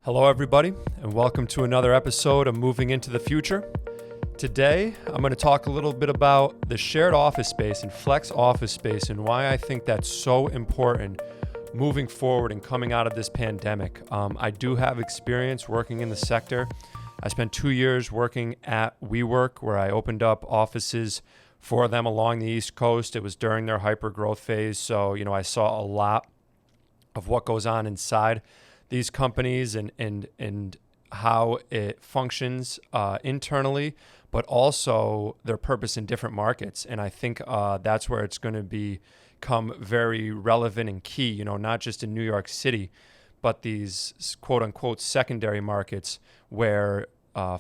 Hello, everybody, and welcome to another episode of Moving into the Future. Today, I'm going to talk a little bit about the shared office space and flex office space and why I think that's so important moving forward and coming out of this pandemic. I do have experience working in the sector. I spent 2 years working at WeWork, where I opened up offices for them along the East Coast. It was during their hyper growth phase, so I saw a lot of what goes on inside these companies and how it functions internally, but also their purpose in different markets. And I think that's where it's going to become very relevant and key, not just in New York City, but these quote unquote secondary markets where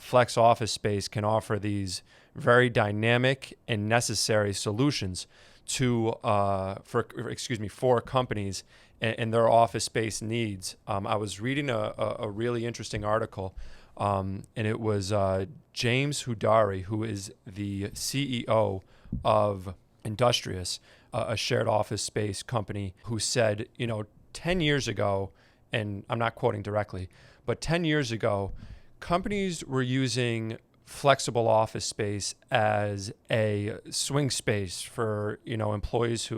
flex office space can offer these very dynamic and necessary solutions for companies and their office space needs. I was reading a really interesting article, and it was James Hudari, who is the CEO of Industrious, a shared office space company, who said, 10 years ago, and I'm not quoting directly, but 10 years ago, companies were using flexible office space as a swing space for, employees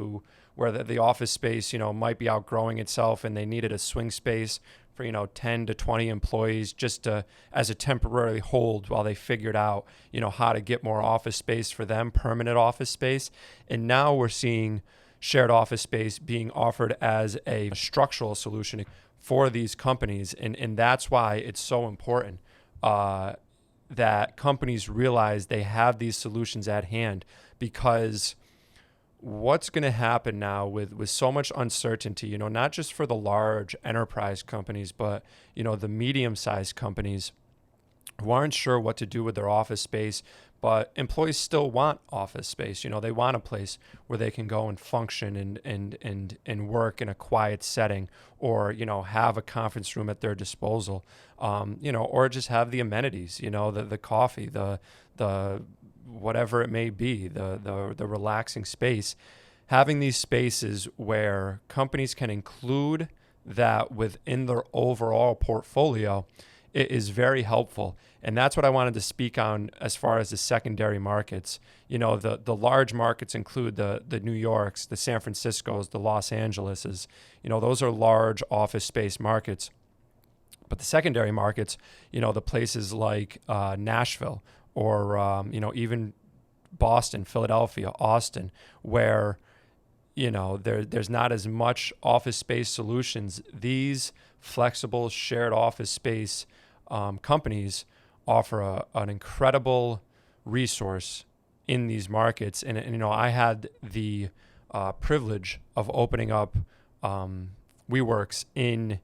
where the office space, might be outgrowing itself and they needed a swing space for, 10 to 20 employees just as a temporary hold while they figured out, how to get more office space for them, permanent office space. And now we're seeing shared office space being offered as a structural solution for these companies. And that's why it's so important that companies realize they have these solutions at hand, because what's going to happen now with so much uncertainty, not just for the large enterprise companies, but, the medium-sized companies who aren't sure what to do with their office space, but employees still want office space. They want a place where they can go and function and work in a quiet setting, or, have a conference room at their disposal, or just have the amenities, the coffee, the whatever it may be, the relaxing space. Having these spaces where companies can include that within their overall portfolio, it is very helpful. And that's what I wanted to speak on as far as the secondary markets. The large markets include the New Yorks, the San Franciscos, the Los Angeleses. Those are large office space markets. But the secondary markets, the places like Nashville or, even Boston, Philadelphia, Austin, where, there's not as much office space solutions. These flexible shared office space companies offer an incredible resource in these markets. And I had the privilege of opening up WeWorks in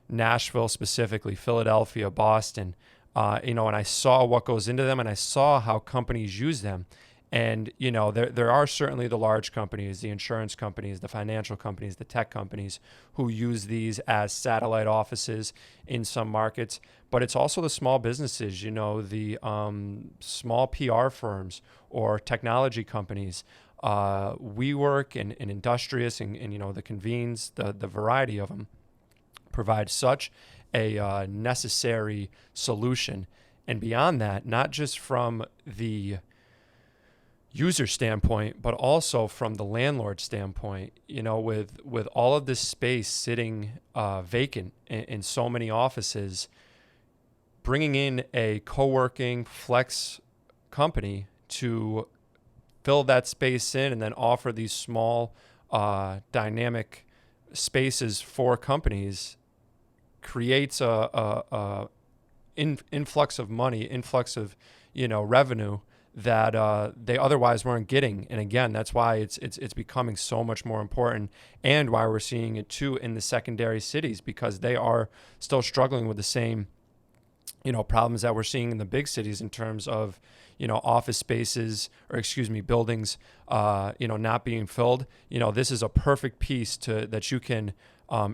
Nashville, specifically Philadelphia, Boston, and I saw what goes into them, and I saw how companies use them. And, there are certainly the large companies, the insurance companies, the financial companies, the tech companies who use these as satellite offices in some markets. But it's also the small businesses, the small PR firms or technology companies. WeWork and Industrious and the Convenes, the variety of them provide such a necessary solution. And beyond that, not just from the user standpoint, but also from the landlord standpoint, with all of this space sitting vacant in so many offices, bringing in a co-working flex company to fill that space in and then offer these small dynamic spaces for companies creates a influx of money, influx of revenue that they otherwise weren't getting. And again, that's why it's becoming so much more important, and why we're seeing it too in the secondary cities, because they are still struggling with the same problems that we're seeing in the big cities in terms of office spaces, or buildings not being filled. This is a perfect piece that you can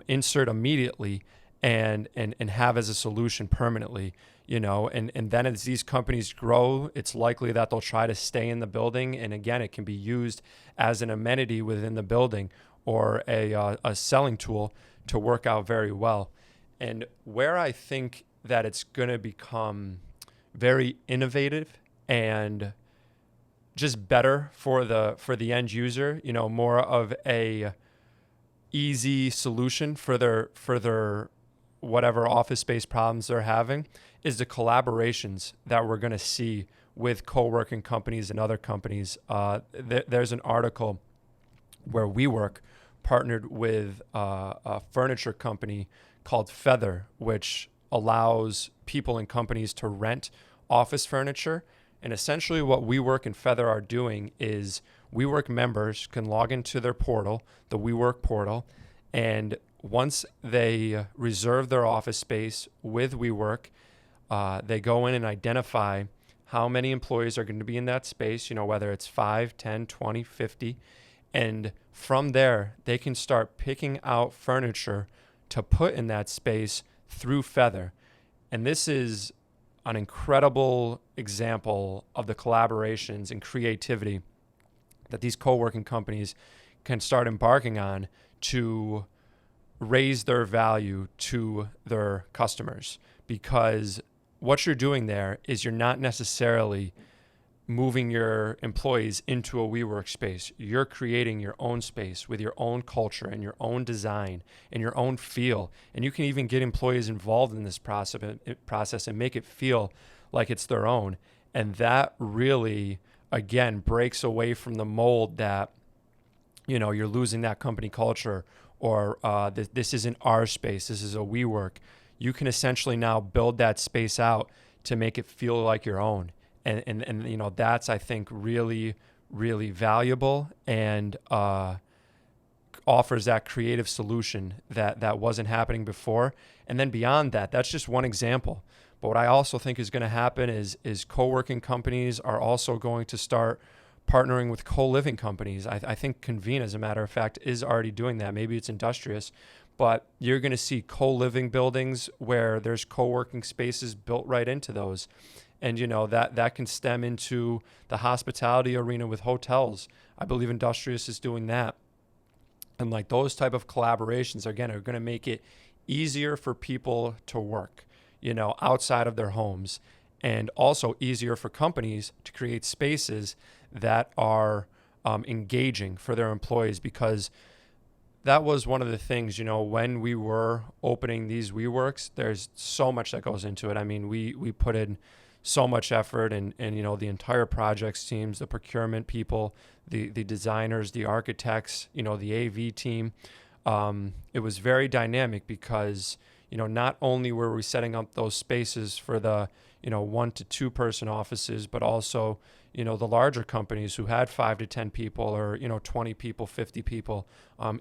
insert immediately and have as a solution permanently, and then as these companies grow, it's likely that they'll try to stay in the building. And again, it can be used as an amenity within the building or a selling tool to work out very well. And where I think that it's going to become very innovative and just better for the end user, more of a easy solution for their whatever office space problems they're having, is the collaborations that we're going to see with co-working companies and other companies. There's an article where WeWork partnered with a furniture company called Feather, which allows people and companies to rent office furniture. And essentially what WeWork and Feather are doing is WeWork members can log into their portal, the WeWork portal, and once they reserve their office space with WeWork, they go in and identify how many employees are going to be in that space, whether it's 5, 10, 20, 50. And from there, they can start picking out furniture to put in that space through Feather. And this is an incredible example of the collaborations and creativity that these co-working companies can start embarking on to raise their value to their customers. Because what you're doing there is you're not necessarily moving your employees into a WeWork space. You're creating your own space with your own culture and your own design and your own feel. And you can even get employees involved in this process and make it feel like it's their own. And that really, again, breaks away from the mold that, you're losing that company culture, or this isn't our space, this is a WeWork. You can essentially now build that space out to make it feel like your own. And that's, I think, really, really valuable, and offers that creative solution that wasn't happening before. And then beyond that, that's just one example. But what I also think is going to happen is co-working companies are also going to start partnering with co-living companies. I think Convene, as a matter of fact, is already doing that. Maybe it's Industrious, but you're going to see co-living buildings where there's co-working spaces built right into those. And, that can stem into the hospitality arena with hotels. I believe Industrious is doing that. And like those type of collaborations, again, are going to make it easier for people to work, outside of their homes, and also easier for companies to create spaces that are engaging for their employees. Because that was one of the things, when we were opening these WeWorks, there's so much that goes into it. I mean, we put in so much effort, and the entire projects teams, the procurement people, the designers, the architects, the AV team. It was very dynamic because, not only were we setting up those spaces for the, 1 to 2 person offices, but also, the larger companies who had 5 to 10 people, or, 20 people, 50 people,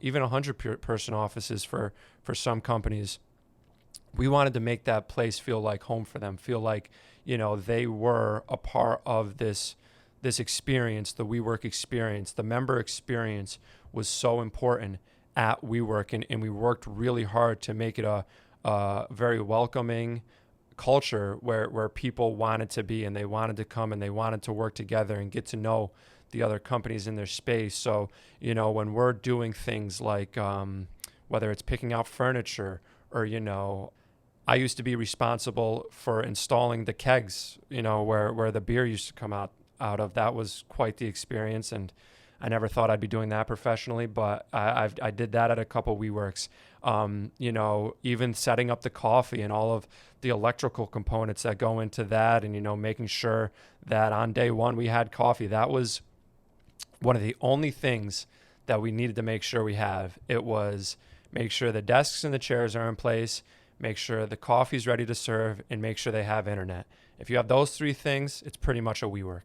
even 100 person offices for some companies. We wanted to make that place feel like home for them, feel like, they were a part of this experience, the WeWork experience. The member experience was so important at WeWork, and we worked really hard to make it a very welcoming culture where people wanted to be, and they wanted to come, and they wanted to work together and get to know the other companies in their space. So, when we're doing things like whether it's picking out furniture, or, I used to be responsible for installing the kegs, where the beer used to come out of. That was quite the experience, and I never thought I'd be doing that professionally, but I did that at a couple WeWorks. Even setting up the coffee and all of the electrical components that go into that, and, making sure that on day one we had coffee. That was one of the only things that we needed to make sure we have. It was make sure the desks and the chairs are in place, make sure the coffee's ready to serve, and make sure they have internet. If you have those 3 things, it's pretty much a WeWork.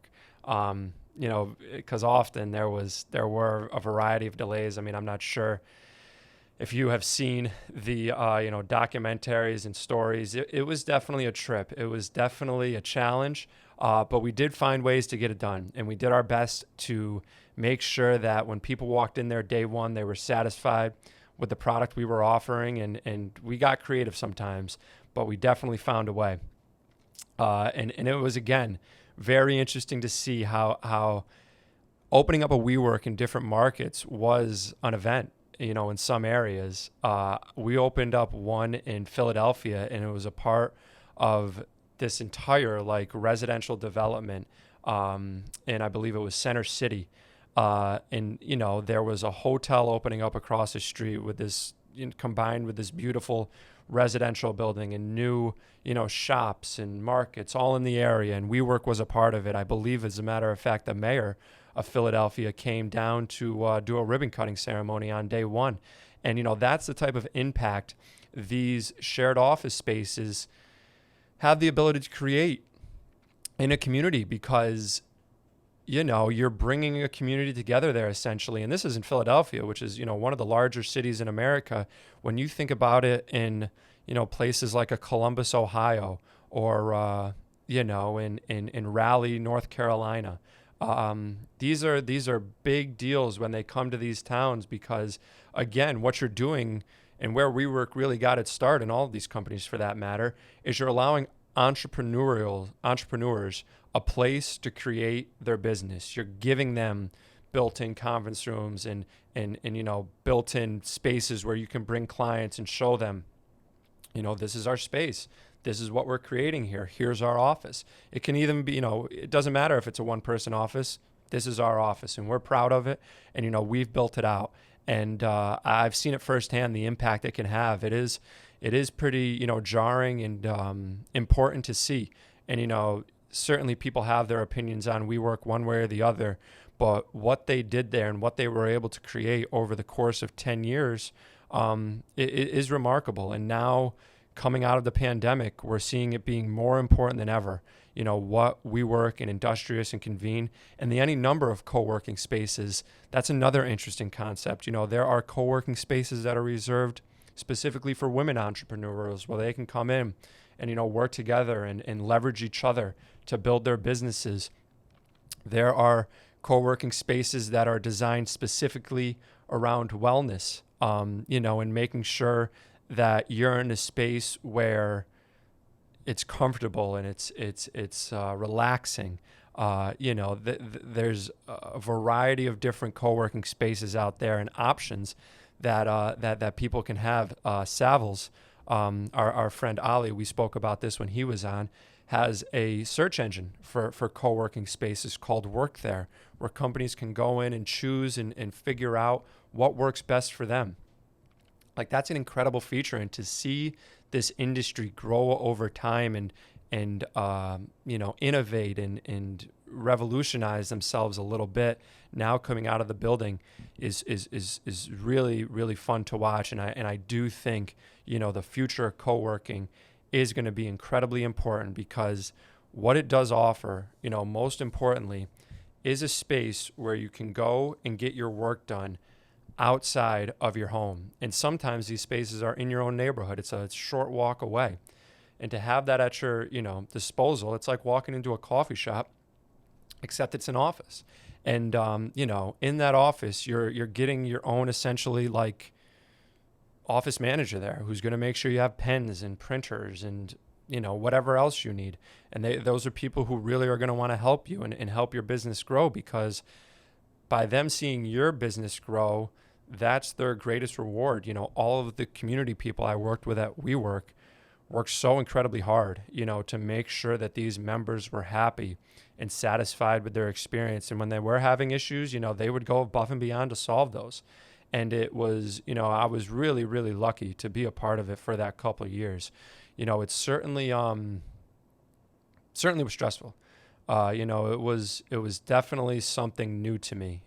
Because often there were a variety of delays. I mean, I'm not sure if you have seen the documentaries and stories. It was definitely a trip. It was definitely a challenge, but we did find ways to get it done, and we did our best to make sure that when people walked in there day one, they were satisfied with the product we were offering, and we got creative sometimes, but we definitely found a way. And it was, again, very interesting to see how opening up a WeWork in different markets was an event. in some areas. We opened up one in Philadelphia, and it was a part of this entire like residential development. And I believe it was Center City. And there was a hotel opening up across the street with this, combined with this beautiful residential building and new, shops and markets all in the area. And WeWork was a part of it. I believe, as a matter of fact, the mayor of Philadelphia came down to do a ribbon cutting ceremony on day one. And, that's the type of impact these shared office spaces have the ability to create in a community, because you're bringing a community together there essentially. And this is in Philadelphia, which is, one of the larger cities in America. When you think about it in, places like a Columbus, Ohio, or, in Raleigh, North Carolina, these are big deals when they come to these towns, because again, what you're doing, and where WeWork really got its start, and all of these companies for that matter, is you're allowing entrepreneurs a place to create their business. You're giving them built-in conference rooms and built-in spaces where you can bring clients and show them, this is our space. This is what we're creating here. Here's our office. It can even be, it doesn't matter if it's a one-person office. This is our office, and we're proud of it. And, we've built it out. And I've seen it firsthand, the impact it can have. It is pretty, jarring and important to see. And, certainly people have their opinions on WeWork one way or the other, but what they did there and what they were able to create over the course of 10 years it is remarkable. And now, coming out of the pandemic, we're seeing it being more important than ever. What WeWork and Industrious and Convene and any number of co-working spaces, that's another interesting concept. There are co-working spaces that are reserved specifically for women entrepreneurs, where they can come in and, work together and leverage each other to build their businesses. There are co-working spaces that are designed specifically around wellness, and making sure that you're in a space where it's comfortable and it's relaxing. There's a variety of different co-working spaces out there and options that people can have. Savills, our friend Ali, we spoke about this when he was on, has a search engine for co-working spaces called Work There, where companies can go in and choose and figure out what works best for them. Like, that's an incredible feature. And to see this industry grow over time and innovate and revolutionize themselves a little bit now coming out of the building is really, really fun to watch. And I do think, the future of co-working is going to be incredibly important, because what it does offer, most importantly, is a space where you can go and get your work done outside of your home. And sometimes these spaces are in your own neighborhood. It's a short walk away. And to have that at your, disposal, it's like walking into a coffee shop, except it's an office. And, in that office, you're getting your own, essentially, like, office manager there, who's going to make sure you have pens and printers and, whatever else you need. And those are people who really are going to want to help you and help your business grow, because by them seeing your business grow, that's their greatest reward. All of the community people I worked with at WeWork worked so incredibly hard, to make sure that these members were happy and satisfied with their experience. And when they were having issues, they would go above and beyond to solve those. And it was, I was really, really lucky to be a part of it for that couple of years. It certainly was stressful. It was definitely something new to me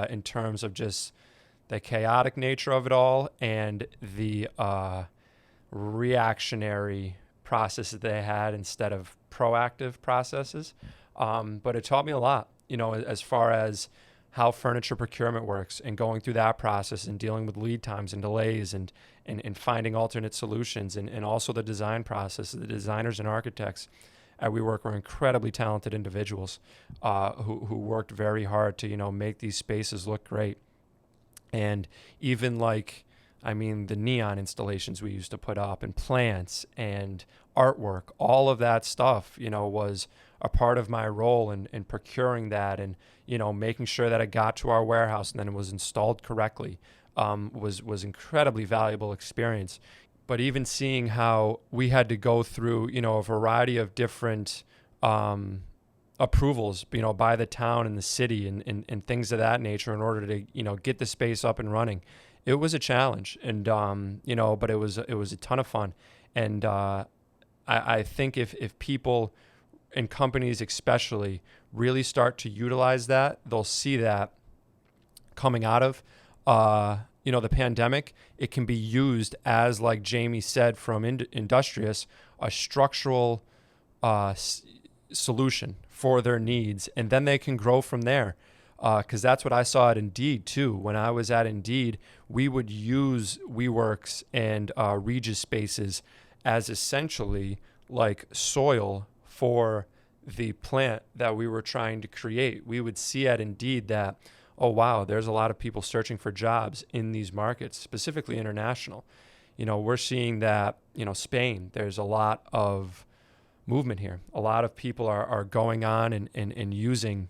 in terms of just the chaotic nature of it all and the reactionary processes they had instead of proactive processes. But it taught me a lot, as far as how furniture procurement works and going through that process and dealing with lead times and delays and finding alternate solutions, and also the design process. The designers and architects at WeWork were incredibly talented individuals who worked very hard to, make these spaces look great. And even the neon installations we used to put up and plants and artwork, all of that stuff, was a part of my role in procuring that and, making sure that it got to our warehouse and then it was installed correctly. was incredibly valuable experience. But even seeing how we had to go through, a variety of different approvals, by the town and the city and things of that nature in order to, get the space up and running. It was a challenge, and but it was a ton of fun. And I think if people and companies especially really start to utilize that, they'll see that coming out of the pandemic, it can be used as, like Jamie said from Industrious, a structural solution for their needs, and then they can grow from there. Because that's what I saw at Indeed too. When I was at Indeed, we would use WeWorks and Regis spaces as essentially like soil for the plant that we were trying to create. We would see at Indeed that, oh wow, there's a lot of people searching for jobs in these markets, specifically international. We're seeing that, Spain, there's a lot of movement here. A lot of people are going on and using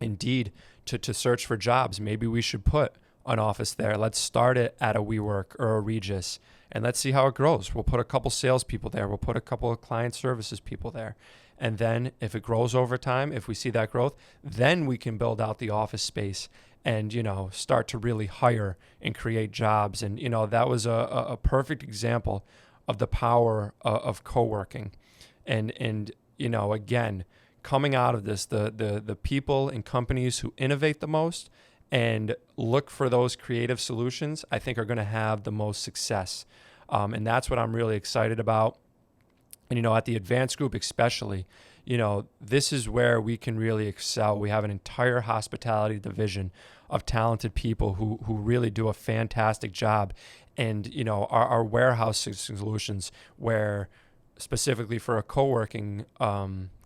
Indeed to search for jobs. Maybe we should put an office there. Let's start it at a WeWork or a Regis, and let's see how it grows. We'll put a couple salespeople there. We'll put a couple of client services people there. And then if it grows over time, if we see that growth, then we can build out the office space and, start to really hire and create jobs. And, that was a perfect example of the power of co-working. And again, coming out of this, the people and companies who innovate the most and look for those creative solutions, I think are going to have the most success. And that's what I'm really excited about. And, at the advanced group especially, this is where we can really excel. We have an entire hospitality division of talented people who really do a fantastic job. And, our warehouse solutions, where specifically for a co-working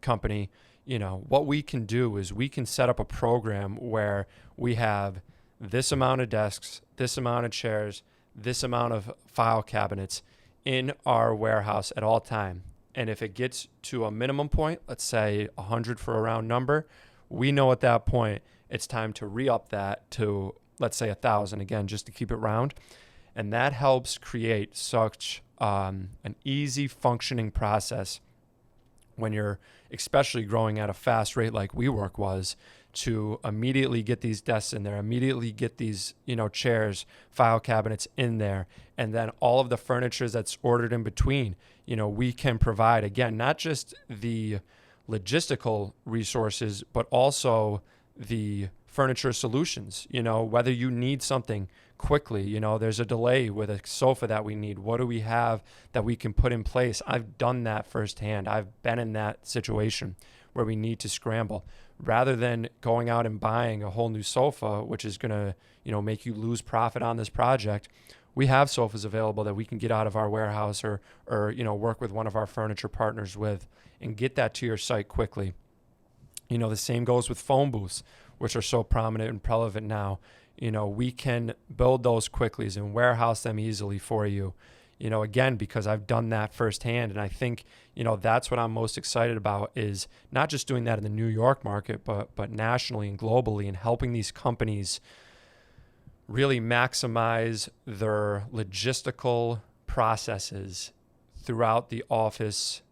company, what we can do is we can set up a program where we have this amount of desks, this amount of chairs, this amount of file cabinets in our warehouse at all time. And if it gets to a minimum point, let's say 100 for a round number, we know at that point it's time to re-up that to, let's say, 1,000, again, just to keep it round. And that helps create such an easy functioning process when you're especially growing at a fast rate like WeWork was, to immediately get these desks in there, immediately get these, chairs, file cabinets in there, and then all of the furniture that's ordered in between, we can provide, again, not just the logistical resources, but also the furniture solutions. Whether you need something quickly, there's a delay with a sofa that we need. What do we have that we can put in place? I've done that firsthand. I've been in that situation where we need to scramble. Rather than going out and buying a whole new sofa, which is going to, make you lose profit on this project, we have sofas available that we can get out of our warehouse or work with one of our furniture partners with and get that to your site quickly. The same goes with phone booths, which are so prominent and prevalent now. We can build those quickly and warehouse them easily for you. Again, because I've done that firsthand. And I think, that's what I'm most excited about, is not just doing that in the New York market, but nationally and globally, and helping these companies really maximize their logistical processes throughout the office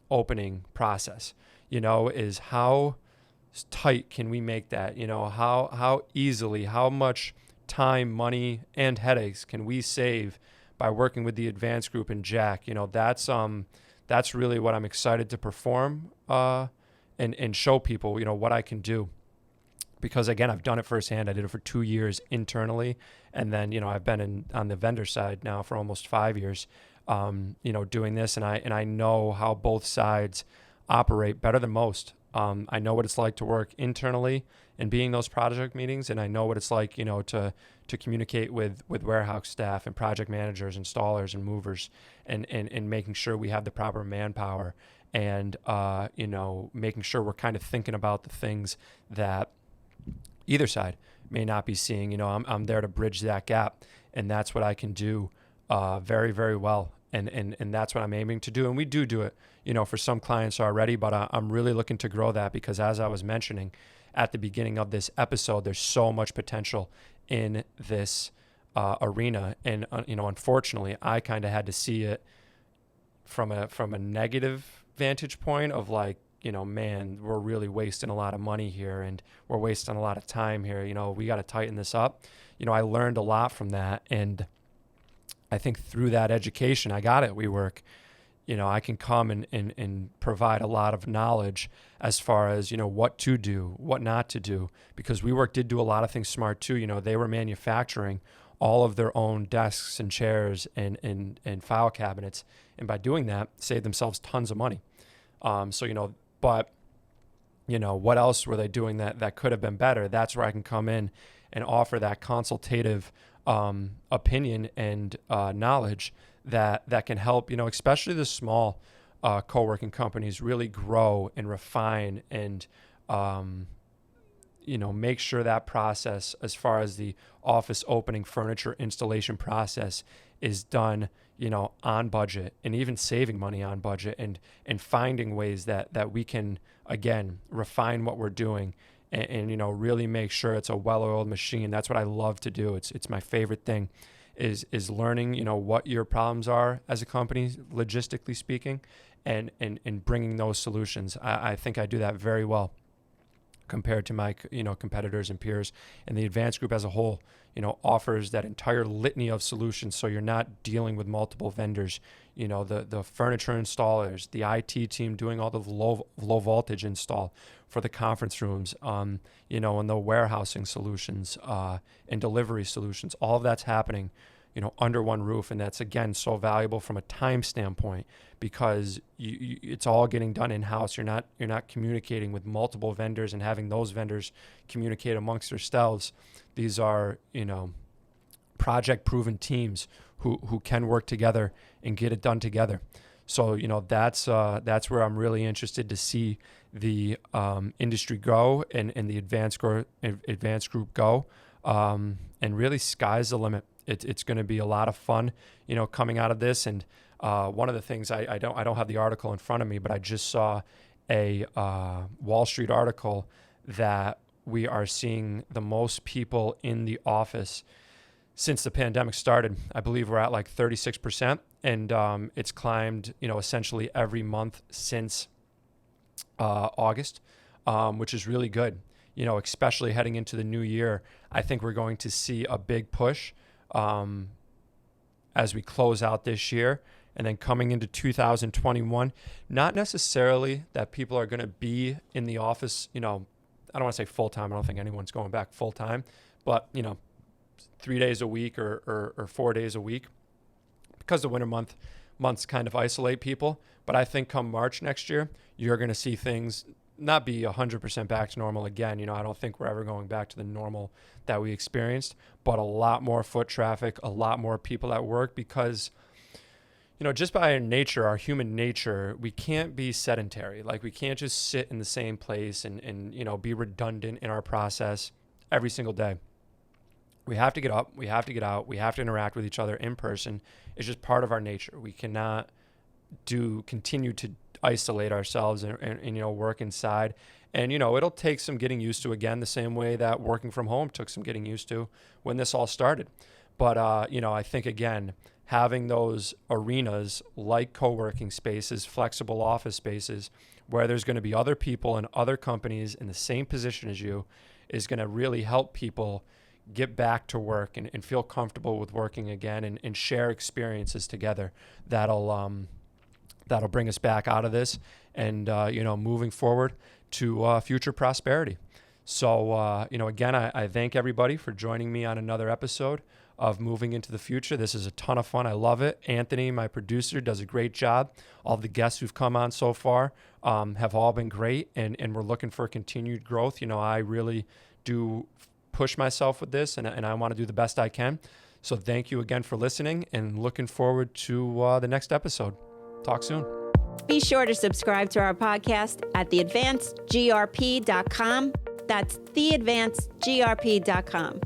opening process. Is how tight can we make that? How easily, how much time, money, and headaches can we save by working with the advanced group and Jack? That's really what I'm excited to perform and show people, what I can do. Because again, I've done it firsthand. I did it for 2 years internally, and then I've been on the vendor side now for almost 5 years, doing this, and I know how both sides operate better than most. I know what it's like to work internally and being those project meetings, and I know what it's like, to communicate with warehouse staff and project managers, installers and movers, and making sure we have the proper manpower, and making sure we're kind of thinking about the things that either side may not be seeing. I'm there to bridge that gap, and that's what I can do very, very well. And that's what I'm aiming to do. And we do it, for some clients already, but I'm really looking to grow that, because as I was mentioning at the beginning of this episode, there's so much potential in this arena. And unfortunately, I kind of had to see it from a negative vantage point of like, man, we're really wasting a lot of money here, and we're wasting a lot of time here. We got to tighten this up. I learned a lot from that, and I think through that education I got at WeWork, I can come and provide a lot of knowledge as far as, what to do, what not to do, because WeWork did do a lot of things smart too. They were manufacturing all of their own desks and chairs and file cabinets, and by doing that, saved themselves tons of money. But what else were they doing that could have been better? That's where I can come in and offer that consultative opinion and knowledge that can help, especially the small co-working companies really grow and refine and, make sure that process as far as the office opening furniture installation process is done, on budget, and even saving money on budget, and finding ways that we can, again, refine what we're doing and really make sure it's a well-oiled machine. That's what I love to do. It's my favorite thing is learning, what your problems are as a company, logistically speaking, and bringing those solutions. I think I do that very well compared to my, competitors and peers. And the advanced group as a whole, offers that entire litany of solutions. So you're not dealing with multiple vendors, the furniture installers, the IT team doing all the low voltage install for the conference rooms, and the warehousing solutions, and delivery solutions. All of that's happening, under one roof. And that's, again, so valuable from a time standpoint, because it's all getting done in-house. You're not communicating with multiple vendors and having those vendors communicate amongst themselves. These are, project-proven teams who can work together and get it done together. So, that's where I'm really interested to see the industry go and the advanced group go. And really, sky's the limit. It's going to be a lot of fun, coming out of this. And one of the things, I don't have the article in front of me, but I just saw a Wall Street article that we are seeing the most people in the office since the pandemic started. I believe we're at like 36%, and it's climbed, essentially every month since August, which is really good. Especially heading into the new year, I think we're going to see a big push as we close out this year, and then coming into 2021. Not necessarily that people are going to be in the office, I don't want to say full-time. I don't think anyone's going back full-time, but, 3 days a week or 4 days a week, because the winter months kind of isolate people. But I think come March next year, you're going to see things not be 100% back to normal again. I don't think we're ever going back to the normal that we experienced, but a lot more foot traffic, a lot more people at work, because, just by our nature, our human nature, we can't be sedentary. Like, we can't just sit in the same place and be redundant in our process every single day. We have to get up, we have to get out, we have to interact with each other in person. It's just part of our nature. We cannot continue to isolate ourselves and work inside. And, it'll take some getting used to, again, the same way that working from home took some getting used to when this all started. But, I think, again, having those arenas like co-working spaces, flexible office spaces, where there's going to be other people and other companies in the same position as you, is going to really help people get back to work and feel comfortable with working again, and share experiences together. That'll bring us back out of this and, moving forward to future prosperity. So, again, I thank everybody for joining me on another episode of Moving into the Future. This is a ton of fun. I love it. Anthony, my producer, does a great job. All the guests who've come on so far have all been great, and we're looking for continued growth. I really do push myself with this, and I want to do the best I can. So thank you again for listening, and looking forward to the next episode. Talk soon. Be sure to subscribe to our podcast at theadvancedgrp.com. That's theadvancedgrp.com.